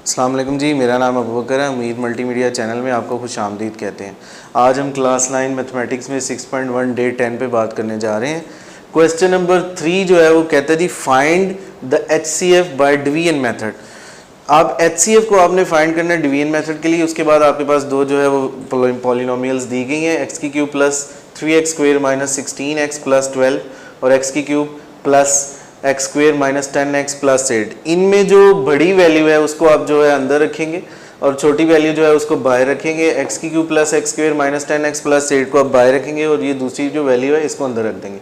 अस्सलाम वालेकुम जी, मेरा नाम अबू बकर है। उम्मीद मल्टीमीडिया चैनल में आपको खुशामदीद कहते हैं। आज हम क्लास 9 मैथमेटिक्स में 6.1 डे 10 पे बात करने जा रहे हैं। क्वेश्चन नंबर 3 जो है वो कहता है जी find the HCF by division method. आप HCF को आपने फाइंड करना है डिवीजन मेथड के लिए। उसके बाद आपके पास दो जो है वो पॉलिनोमियल्स दी गई हैं, एक्स की cube plus 3x square minus 16x plus 12 और एक्स की cube plus x square minus 10x plus 8। इनमें जो बड़ी वैल्यू है उसको आप जो है अंदर रखेंगे और छोटी वैल्यू जो है उसको बाहर रखेंगे। एक्स की cube plus x square minus 10x plus 8 को आप बाहर रखेंगे और ये दूसरी जो वैल्यू है इसको अंदर रख देंगे।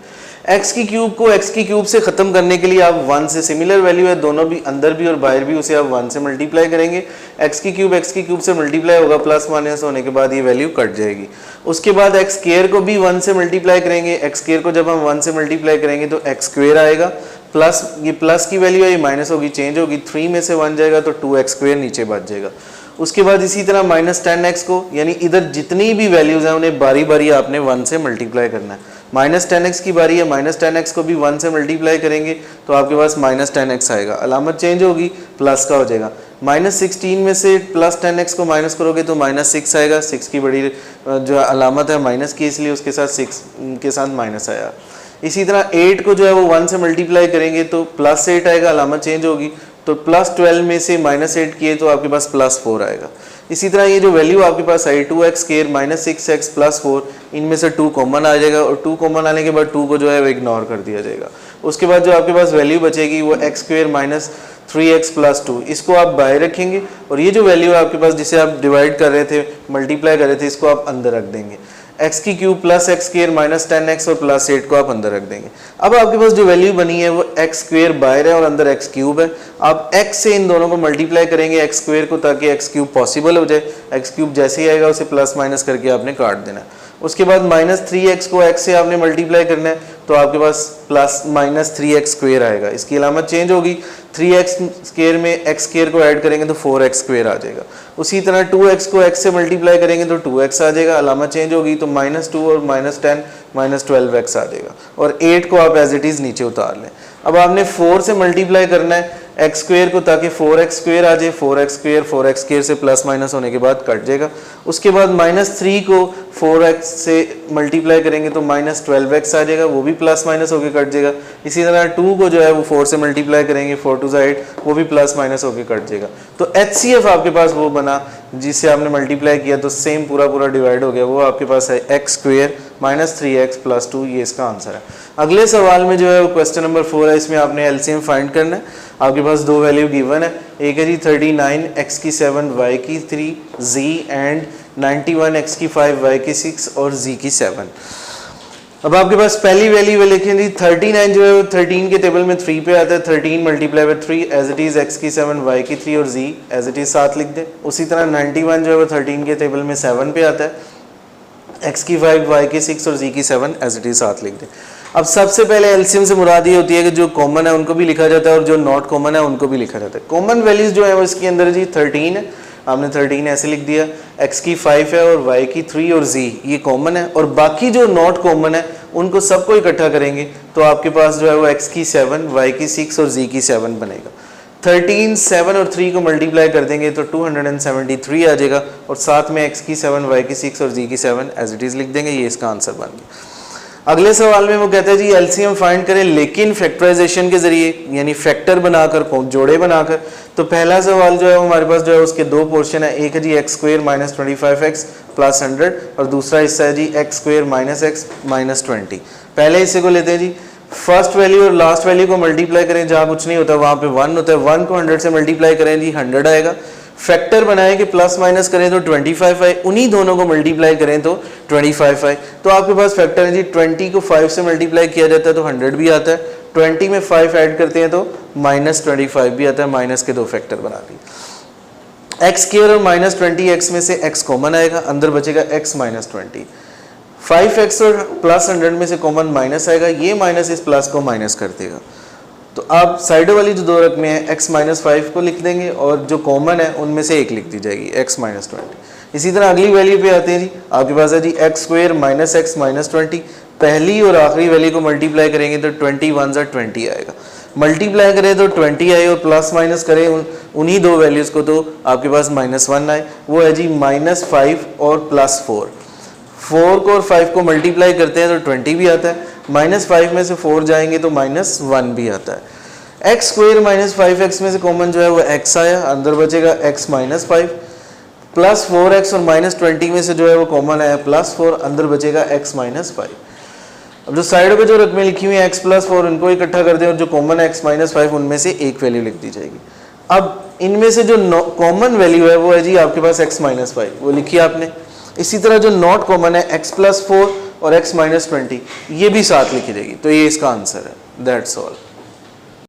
एक्स की क्यूब को एक्स की क्यूब से ख़त्म करने के लिए आप 1 से सिमिलर वैल्यू है, दोनों भी अंदर भी और बाहर भी, उसे आप 1 से मल्टीप्लाई करेंगे। एक्स की क्यूब से मल्टीप्लाई होगा, प्लस माइनस होने के बाद ये वैल्यू कट जाएगी। उसके बाद एक्स स्क्वेयर को भी 1 से मल्टीप्लाई करेंगे। एक्स स्क्वेयर को जब हम 1 से मल्टीप्लाई करेंगे तो एक्स स्क्वेयर आएगा, प्लस ये प्लस की वैल्यू है ये माइनस होगी, चेंज होगी, 3 में से 1 जाएगा तो 2x स्क्वेयर नीचे बच जाएगा। उसके बाद इसी तरह माइनस 10x को, यानी इधर जितनी भी वैल्यूज़ हैं उन्हें बारी बारी आपने 1 से मल्टीप्लाई करना है। माइनस 10x की बारी है, माइनस 10x को भी 1 से मल्टीप्लाई करेंगे तो आपके पास माइनस 10x आएगा, अलामत चेंज होगी, प्लस का हो जाएगा। माइनस 16 में से प्लस 10x को माइनस करोगे तो माइनस 6 आएगा। 6 की बड़ी जो अलामत है माइनस की, इसलिए उसके साथ 6 के साथ माइनस आया। इसी तरह 8 को जो है वो 1 से मल्टीप्लाई करेंगे तो प्लस 8 आएगा, अलामत चेंज होगी। तो प्लस 12 में से माइनस 8 किए तो आपके पास प्लस 4 आएगा। इसी तरह ये जो वैल्यू आपके पास आई 2x square minus 6x plus 4, इनमें से 2 कॉमन आ जाएगा और 2 कॉमन आने के बाद 2 को जो है वो इग्नोर कर दिया जाएगा। उसके बाद जो आपके पास वैल्यू बचेगी वो x square minus 3x plus 2, इसको आप बाहर रखेंगे और ये जो वैल्यू है आपके पास जिसे आप डिवाइड कर रहे थे, मल्टीप्लाई कर रहे थे, इसको आप अंदर रख देंगे। एक्स की cube plus x square minus 10x और प्लस 8 को आप अंदर रख देंगे। अब आपके पास जो वैल्यू बनी है वो एक्स स्क्वेयर बाहर है और अंदर एक्स क्यूब है। आप x से इन दोनों को मल्टीप्लाई करेंगे एक्स स्क्वेयर को, ताकि एक्स क्यूब पॉसिबल हो जाए। एक्स क्यूब जैसे ही आएगा उसे प्लस माइनस करके आपने काट देना है। उसके बाद माइनस 3x को x से आपने मल्टीप्लाई करना है तो आपके पास प्लस माइनस 3x स्क्वेयर आएगा। इसकी अलामत चेंज होगी, 3x स्क्वेयर में x स्क्वेयर को ऐड करेंगे तो 4x स्क्वेयर आ जाएगा। उसी तरह 2x को x से मल्टीप्लाई करेंगे तो 2x आ जाएगा, अलामत चेंज होगी, तो माइनस 2 और माइनस 10 माइनस 12x आ जाएगा। और 8 को आप एज इट इज़ नीचे उतार लें। अब आपने 4 से मल्टीप्लाई करना है एक्स स्क्वेयर को, ताकि 4x स्क्वेयर आ जाए। 4x स्क्वेयर से प्लस माइनस होने के बाद कट जाएगा। उसके बाद माइनस 3 को 4x से मल्टीप्लाई करेंगे तो माइनस 12x आ जाएगा, वो भी प्लस माइनस होकर कट जाएगा। इसी तरह 2 को जो है वो 4 से मल्टीप्लाई करेंगे, 4 2 8, वो भी प्लस माइनस होकर कट जाएगा। तो HCF आपके पास वो बना जिससे आपने मल्टीप्लाई किया तो सेम पूरा डिवाइड हो गया, वो आपके पास है x square minus 3x plus 2, ये इसका आंसर है। अगले सवाल में जो है वो क्वेश्चन नंबर 4 है, इसमें आपने LCM फाइंड करना है। आपके पास दो वैल्यू गिवन है, एक है जी 39 x की 7 y की 3 z एंड 91 x की 5 y की 6 और z की 7। अब आपके पास पहली वैल्यू लिखें जी 39 जो है वो 13 के टेबल में 3 पे आता है। 13 multiply by 3 as it is x की 7 y की 3 और z एज इट इज़ 7 लिख दें। उसी तरह 91 जो है वो 13 के टेबल में 7 पे आता है, x की 5 y की 6 और z की 7 एज इट इज़ 7 लिख दें। अब सबसे पहले एलसीएम से मुराद ये होती है कि जो कॉमन है उनको भी लिखा जाता है और जो नॉट कॉमन है उनको भी लिखा जाता है। कॉमन वैल्यूज जो है वो इसके अंदर जी 13 है, आपने 13 ऐसे लिख दिया, x की 5 है और y की 3 और z ये कॉमन है, और बाकी जो नॉट कॉमन है उनको सबको इकट्ठा करेंगे तो आपके पास जो है वो x की 7 y की 6 और z की 7 बनेगा। 13 7 और 3 को मल्टीप्लाई कर देंगे तो 273 आ जाएगा, और साथ में x की 7 y की 6 और z की 7 एज इट इज़ लिख देंगे, ये इसका आंसर बन गया। अगले सवाल में वो कहते हैं जी एलसीएम फाइंड करें लेकिन फैक्टराइजेशन के जरिए, यानी फैक्टर बनाकर, जोड़े बनाकर। तो पहला सवाल जो है वो हमारे पास जो है उसके दो पोर्शन है, एक है जी X square minus 25x plus 100 और दूसरा हिस्सा है जी X square minus X minus 20। पहले हिस्से को लेते हैं जी, फर्स्ट वैल्यू और लास्ट वैल्यू को मल्टीप्लाई करें, जहाँ कुछ नहीं होता वहाँ पे 1 होता है, 1 को 100 से मल्टीप्लाई करें जी 100 आएगा। फैक्टर बनाए कि प्लस माइनस करें तो 25 आए, उन्हीं दोनों को मल्टीप्लाई करें तो 25 आए। तो आपके पास फैक्टर है जी 20 को 5 से मल्टीप्लाई किया जाता है तो 100 भी आता है, 20 में 5 ऐड करते हैं तो माइनस 25 भी आता है, माइनस के दो फैक्टर बना दिए। एक्स स्क्वायर और माइनस 20x में से x कॉमन आएगा, अंदर बचेगा x माइनस 20। 5x और प्लस 100 में से कॉमन माइनस आएगा, ये माइनस इस प्लस को माइनस कर देगा। तो आप साइडों वाली जो दो रकमें हैं x माइनस 5 को लिख देंगे और जो कॉमन है उनमें से एक लिख दी जाएगी x माइनस 20। इसी तरह अगली वैल्यू पे आते हैं जी, आपके पास है जी X square minus X minus 20। पहली और आखिरी वैल्यू को मल्टीप्लाई करेंगे तो 20 1 20 आएगा। मल्टीप्लाई करें तो 20 आए और प्लस माइनस करें उन्हीं दो वैल्यूज़ को तो आपके पास -1 आए। वो है जी -5 और +4। 4 को और 5 को मल्टीप्लाई करते हैं तो 20 भी आता है, -5 में से 4 जाएंगे तो -1 भी आता है। एक्स स्क्वायर -5x में से कॉमन जो है वो x आया, अंदर बचेगा x -5, प्लस 4x और -20 में से जो है वो कॉमन आया +4, अंदर बचेगा x -5। अब जो साइड पे जो रकमें लिखी हुई हैं x + 4 उनको इकट्ठा कर दें और जो कॉमन है x - 5 उनमें से एक वैल्यू लिख दी जाएगी। अब इनमें से जो कॉमन वैल्यू है वो है जी आपके पास x - 5, वो लिखी आपने। इसी तरह जो नॉट कॉमन है x + 4 और x - 20 ये भी साथ लिखी जाएगी। तो ये इसका आंसर है। That's all.